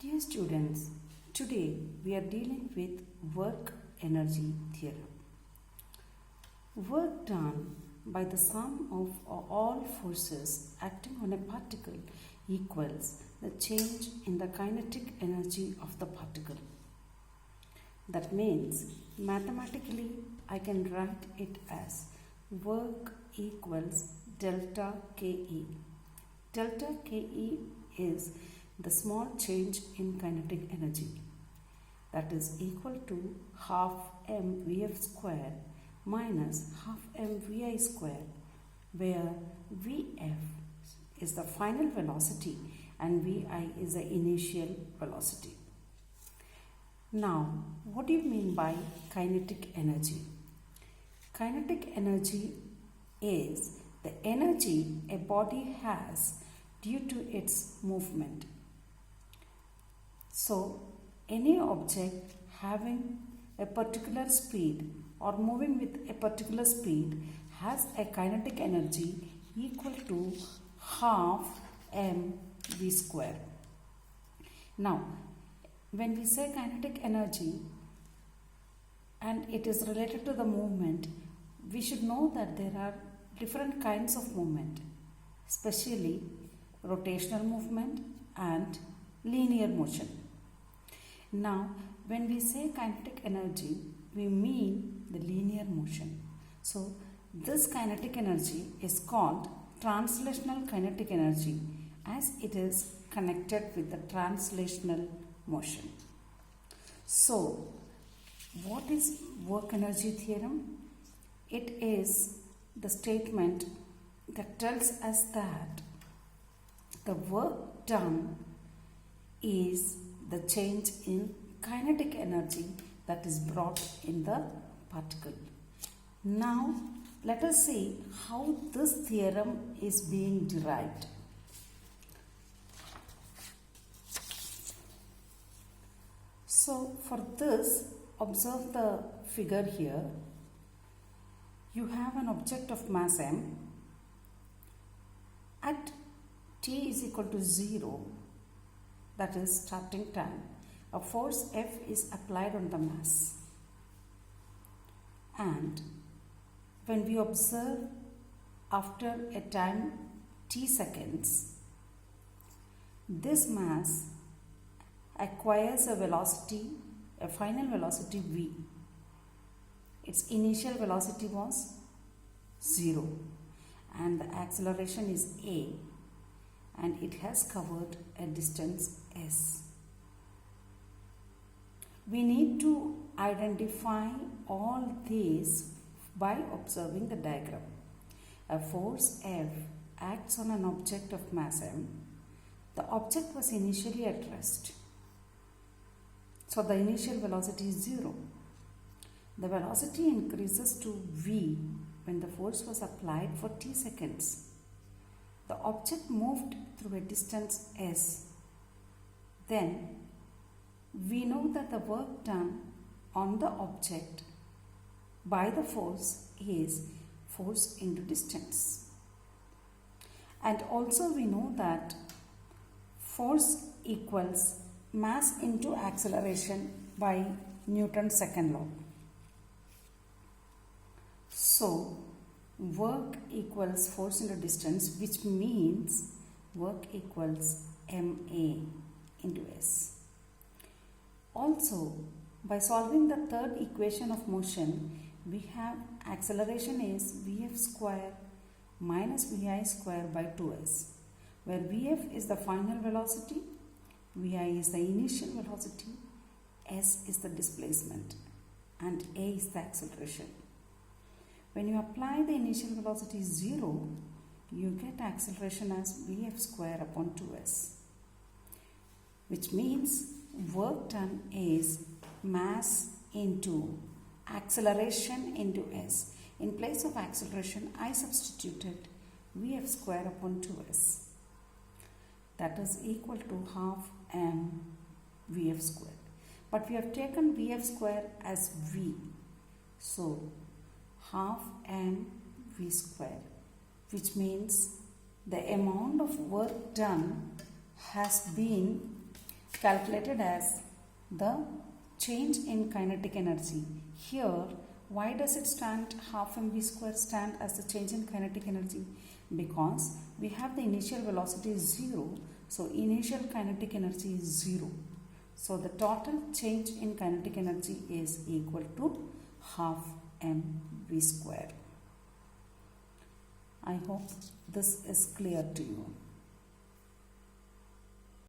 Dear students, today we are dealing with work energy theorem. Work done by the sum of all forces acting on a particle equals the change in the kinetic energy of the particle. That means mathematically I can write it as work equals delta KE. Delta KE is the small change in kinetic energy, that is equal to half mvf square minus half mvi square, where vf is the final velocity and vi is the initial velocity. Now, what do you mean by kinetic energy? Kinetic energy is the energy a body has due to its movement. So, any object having a particular speed or moving with a particular speed has a kinetic energy equal to half mv square. Now, when we say kinetic energy and it is related to the movement, we should know that there are different kinds of movement, especially rotational movement and linear motion. Now, when we say kinetic energy, we mean the linear motion. So, this kinetic energy is called translational kinetic energy as it is connected with the translational motion. So, what is work energy theorem? It is the statement that tells us that the work done is the change in kinetic energy that is brought in the particle. Now, let us see how this theorem is being derived. So, for this, observe the figure here. You have an object of mass m. At t is equal to 0, that is starting time, a force F is applied on the mass. And when we observe after a time t seconds, this mass acquires a velocity, a final velocity v. Its initial velocity was 0 and the acceleration is a, and it has covered a distance s. We need to identify all these by observing the diagram. A force F acts on an object of mass m. The object was initially at rest. So the initial velocity is 0. The velocity increases to v when the force was applied for t seconds. The object moved through a distance s. Then we know that the work done on the object by the force is force into distance. And also we know that force equals mass into acceleration by Newton's second law. So, work equals force into distance, which means work equals ma into s. Also, by solving the third equation of motion, we have acceleration is vf square minus vi square by 2s, where vf is the final velocity, vi is the initial velocity, s is the displacement, and a is the acceleration. When you apply the initial velocity 0, you get acceleration as vf square upon 2s, which means work done is mass into acceleration into s. In place of acceleration, I substituted vf square upon 2s. That is equal to half m vf square. But we have taken vf square as v. So, half m v square, which means the amount of work done has been calculated as the change in kinetic energy. Here, why does it stand half mv square stand as the change in kinetic energy? Because we have the initial velocity is 0, so initial kinetic energy is 0. So the total change in kinetic energy is equal to half mv square. I hope this is clear to you.